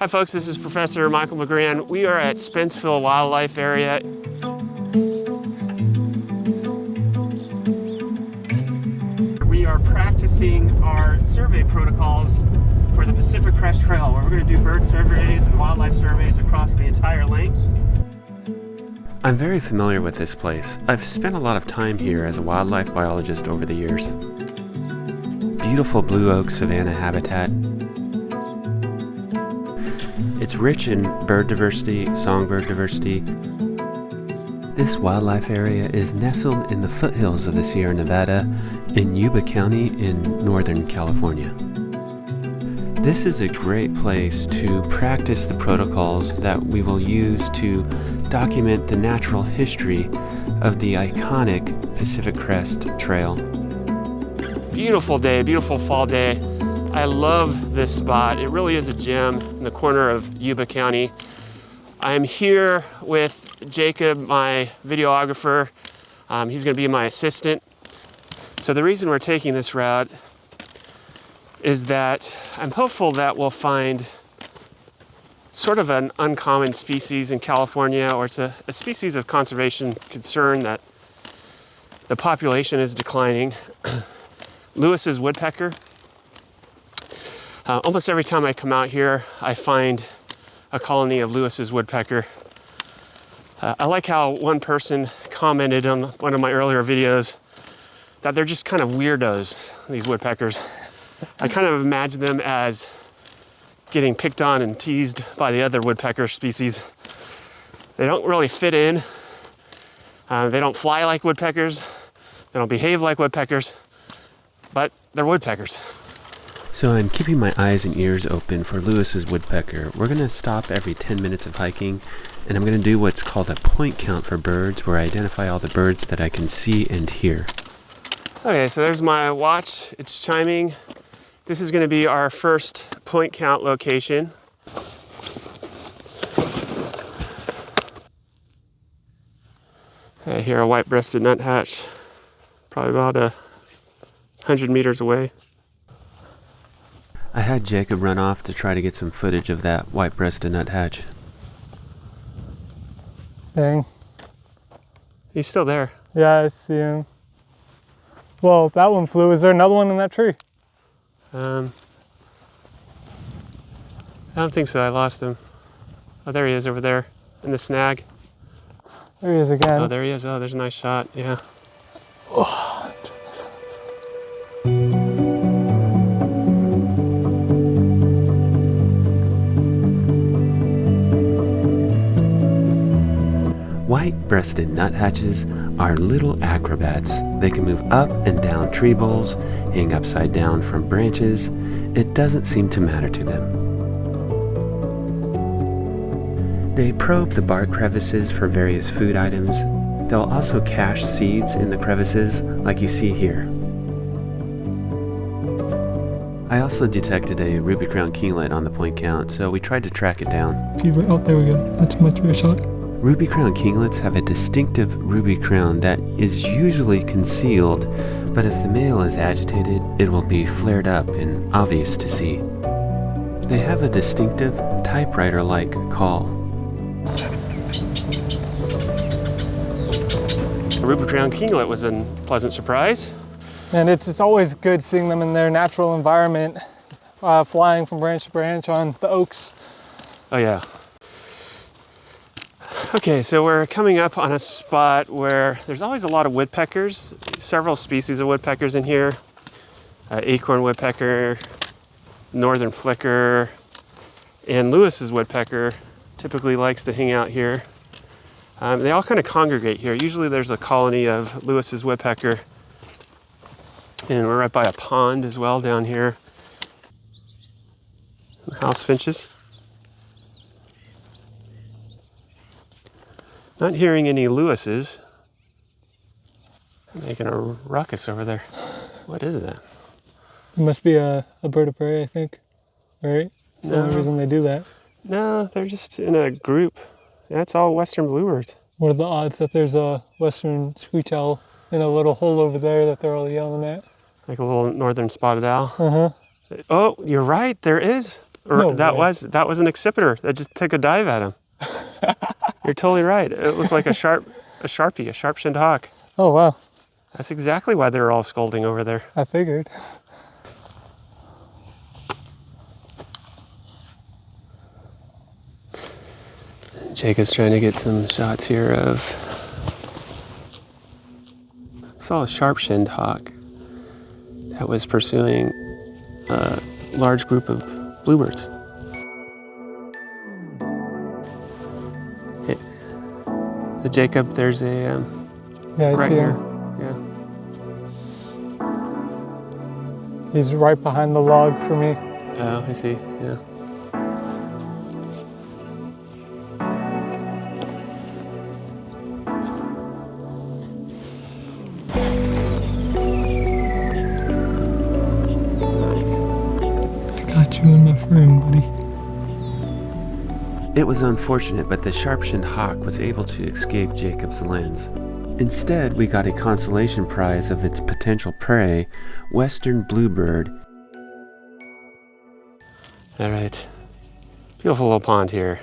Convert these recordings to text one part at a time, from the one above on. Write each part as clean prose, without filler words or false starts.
Hi folks, this is Professor Michael McGrann. We are at Spenceville Wildlife Area. We are practicing our survey protocols for the Pacific Crest Trail, where we're going to do bird surveys and wildlife surveys across the entire length. I'm very familiar with this place. I've spent a lot of time here as a wildlife biologist over the years. Beautiful blue oak savanna habitat. It's rich in bird diversity, songbird diversity. This wildlife area is nestled in the foothills of the Sierra Nevada in Yuba County in Northern California. This is a great place to practice the protocols that we will use to document the natural history of the iconic Pacific Crest Trail. Beautiful day, beautiful fall day. I love this spot. It really is a gem in the corner of Yuba County. I'm here with Jacob, my videographer. He's going to be my assistant. So the reason we're taking this route is that I'm hopeful that we'll find sort of an uncommon species in California, or it's a species of conservation concern that the population is declining. Lewis's woodpecker. Almost every time I come out here, I find a colony of Lewis's woodpecker. I like how one person commented on one of my earlier videos that they're just kind of weirdos, these woodpeckers. I kind of imagine them as getting picked on and teased by the other woodpecker species. They don't really fit in. They don't fly like woodpeckers. They don't behave like woodpeckers, but they're woodpeckers. So I'm keeping my eyes and ears open for Lewis's woodpecker. We're going to stop every 10 minutes of hiking, and I'm going to do what's called a point count for birds, where I identify all the birds that I can see and hear. Okay, so there's my watch. It's chiming. This is going to be our first point count location. I hear a white-breasted nuthatch, probably about 100 meters away. I had Jacob run off to try to get some footage of that white-breasted nuthatch. Dang. He's still there. Yeah, I see him. Well, that one flew. Is there another one in that tree? I don't think so. I lost him. Oh, there he is over there in the snag. There he is again. Oh, there he is. Oh, there's a nice shot. Yeah. Oh. White-breasted nuthatches are little acrobats. They can move up and down tree boles, hang upside down from branches. It doesn't seem to matter to them. They probe the bark crevices for various food items. They'll also cache seeds in the crevices, like you see here. I also detected a ruby-crowned kinglet on the point count, so we tried to track it down. Oh, there we go. That's a much better shot. Ruby-crowned kinglets have a distinctive ruby crown that is usually concealed, but if the male is agitated, it will be flared up and obvious to see. They have a distinctive typewriter-like call. A ruby-crowned kinglet was a pleasant surprise. And it's always good seeing them in their natural environment, flying from branch to branch on the oaks. Oh yeah. Okay, so we're coming up on a spot where there's always a lot of woodpeckers, several species of woodpeckers in here. Acorn woodpecker, northern flicker, and Lewis's woodpecker typically likes to hang out here. They all kind of congregate here. Usually there's a colony of Lewis's woodpecker, and we're right by a pond as well down here. House finches. Not hearing any Lewis's. Making a ruckus over there. What is that? It must be a bird of prey, I think. Right? That's the only reason they do that. No, they're just in a group. That's all western bluebirds. What are the odds that there's a western screech owl in a little hole over there that they're all yelling at? Like a little northern spotted owl. Uh-huh. Oh, you're right, there is Or No that way. was an accipiter that just took a dive at him. You're totally right. It was like a sharpie, a sharp-shinned hawk. Oh, wow. That's exactly why they were all scolding over there. I figured. Jacob's trying to get some shots here of... saw a sharp-shinned hawk that was pursuing a large group of bluebirds. So Jacob, there's a Yeah, I right see here. him. Yeah. He's right behind the log for me. Oh, I see. Yeah. Got you in my frame, buddy. It was unfortunate, but the sharp-shinned hawk was able to escape Jacob's lens. Instead, we got a consolation prize of its potential prey, western bluebird. All right, beautiful little pond here.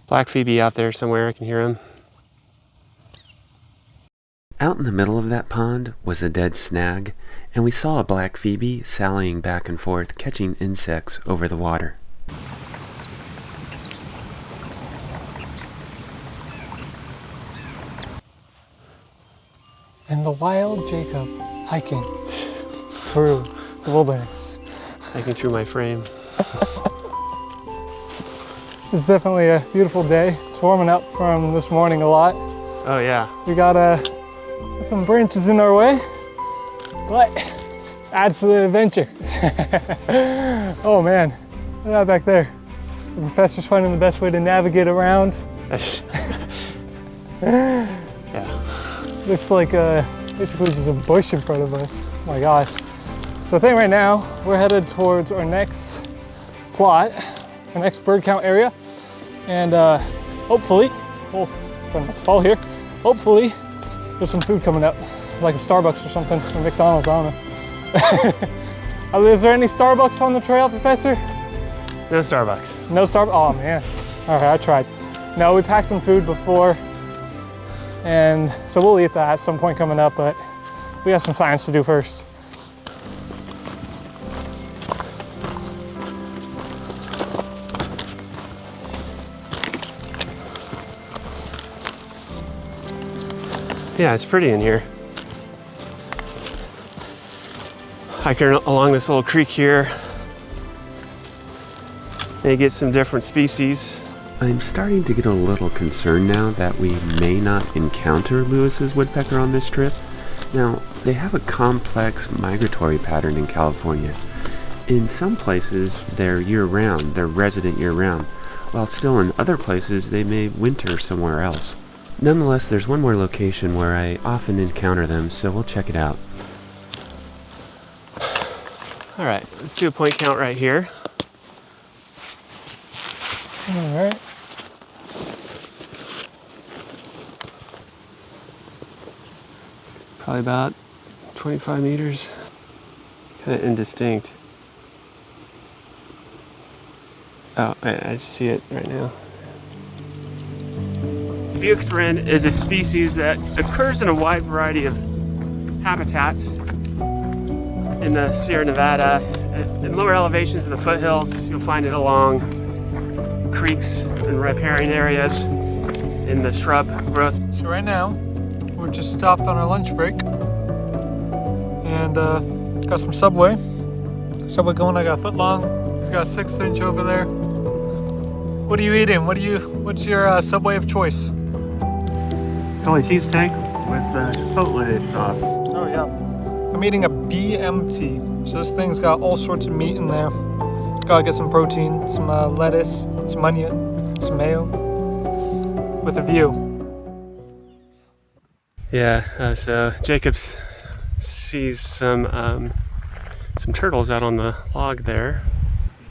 Black phoebe out there somewhere, I can hear him. Out in the middle of that pond was a dead snag, and we saw a black phoebe sallying back and forth, catching insects over the water. And the wild Jacob hiking through the wilderness. Hiking through my frame. This is definitely a beautiful day. It's warming up from this morning a lot. Oh yeah. We got some branches in our way, but adds to the adventure. Oh man, look at that back there. The professor's finding the best way to navigate around. Yeah. Looks like basically just a bush in front of us. Oh my gosh. So I think right now we're headed towards our next plot, our next bird count area. And hopefully, oh, trying not to fall here. Hopefully there's some food coming up, like a Starbucks or something, or McDonald's, I don't know. Is there any Starbucks on the trail, Professor? No Starbucks. No Starbucks, oh man. All right, I tried. No, we packed some food before, and so we'll eat that at some point coming up, but we have some science to do first. Yeah, it's pretty in here. Hiking along this little creek here. May get some different species. I'm starting to get a little concerned now that we may not encounter Lewis's woodpecker on this trip. Now, they have a complex migratory pattern in California. In some places, they're year-round, they're resident year-round, while still in other places, they may winter somewhere else. Nonetheless, there's one more location where I often encounter them, so we'll check it out. All right, let's do a point count right here. All right. Probably about 25 meters. Kind of indistinct. Oh, I just see it right now. Buick's wren is a species that occurs in a wide variety of habitats in the Sierra Nevada. In lower elevations in the foothills, you'll find it along creeks and riparian areas in the shrub growth. So right now, we're just stopped on our lunch break and got some Subway. Subway going, I got a foot long. He's got a 6-inch over there. What are you eating? What's your Subway of choice? Philly cheesesteak with chipotle sauce. Oh yeah. I'm eating a BMT. So this thing's got all sorts of meat in there. Gotta get some protein, some lettuce, some onion, some mayo, with a view. Yeah, so Jacobs sees some turtles out on the log there.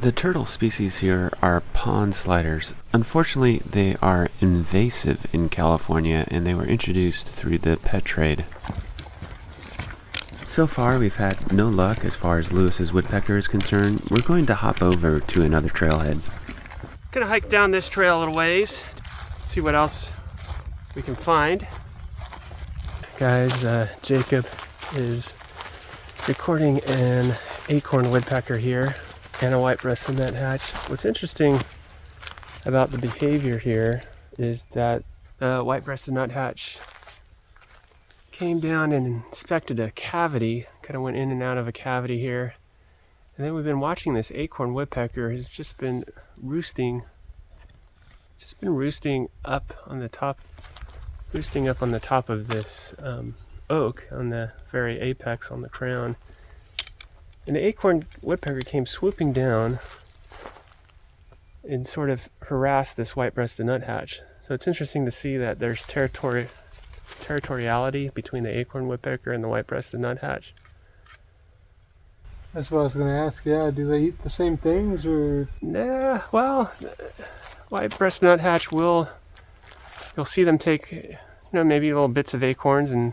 The turtle species here are pond sliders. Unfortunately, they are invasive in California and they were introduced through the pet trade. So far, we've had no luck as far as Lewis's woodpecker is concerned. We're going to hop over to another trailhead. Gonna hike down this trail a little ways, see what else we can find. Guys, Jacob is recording an acorn woodpecker here and a white-breasted nuthatch. What's interesting about the behavior here is that the white-breasted nuthatch came down and inspected a cavity, kind of went in and out of a cavity here. And then we've been watching this acorn woodpecker has just been roosting up on the top of this oak on the very apex on the crown. And the acorn woodpecker came swooping down and sort of harassed this white-breasted nuthatch. So it's interesting to see that there's territoriality between the acorn woodpecker and the white-breasted nuthatch. That's what I was going to ask. Yeah, do they eat the same things or? Nah, well, white-breasted nuthatch you'll see them take, maybe little bits of acorns and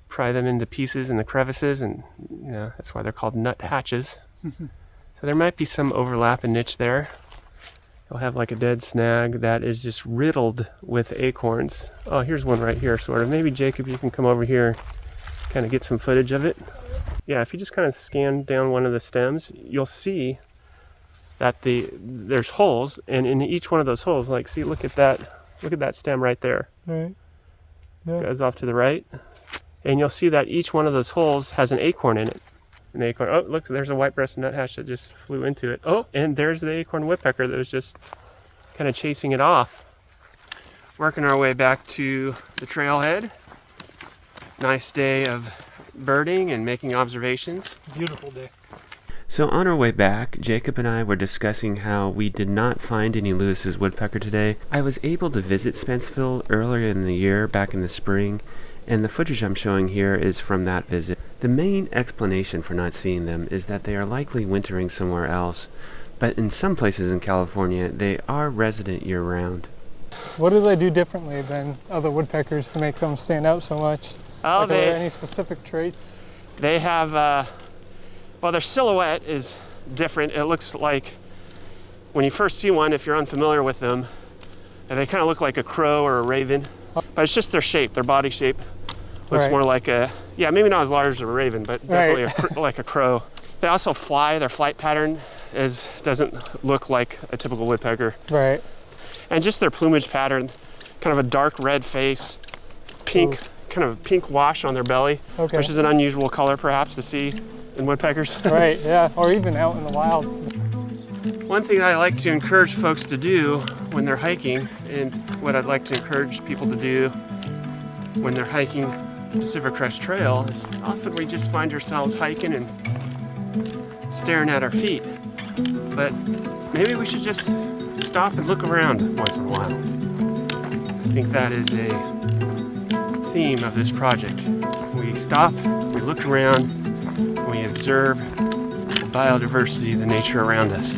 pry them into pieces in the crevices, and that's why they're called nuthatches. So there might be some overlap in niche there. You'll have like a dead snag that is just riddled with acorns. Oh, here's one right here, sort of. Maybe Jacob, you can come over here, kind of get some footage of it. Yeah, if you just kind of scan down one of the stems, you'll see that there's holes, and in each one of those holes, look at that stem right there. Right. Yeah. Goes off to the right, and you'll see that each one of those holes has an acorn in it. An acorn. Oh, look, there's a white-breasted nuthatch that just flew into it. Oh, and there's the acorn woodpecker that was just kind of chasing it off. Working our way back to the trailhead. Nice day of birding and making observations. Beautiful day. So on our way back, Jacob and I were discussing how we did not find any Lewis's woodpecker today. I was able to visit Spenceville earlier in the year, back in the spring, and the footage I'm showing here is from that visit. The main explanation for not seeing them is that they are likely wintering somewhere else, but in some places in California, they are resident year-round. So what do they do differently than other woodpeckers to make them stand out so much? Oh, are there any specific traits? They have, their silhouette is different. It looks like, when you first see one, if you're unfamiliar with them, they kind of look like a crow or a raven, but it's just their shape, their body shape. Looks more like maybe not as large as a raven, but definitely like a crow. They also fly. Their flight pattern doesn't look like a typical woodpecker. Right. And just their plumage pattern, kind of a dark red face, pink, kind of pink wash on their belly, which is an unusual color perhaps to see in woodpeckers. Right, yeah, or even out in the wild. One thing I like to encourage folks to do when they're hiking, and what I'd like to encourage people to do when they're hiking Pacific Crest Trail, is often we just find ourselves hiking and staring at our feet. But maybe we should just stop and look around once in a while. I think that is a theme of this project. We stop, we look around, we observe the biodiversity, the nature around us.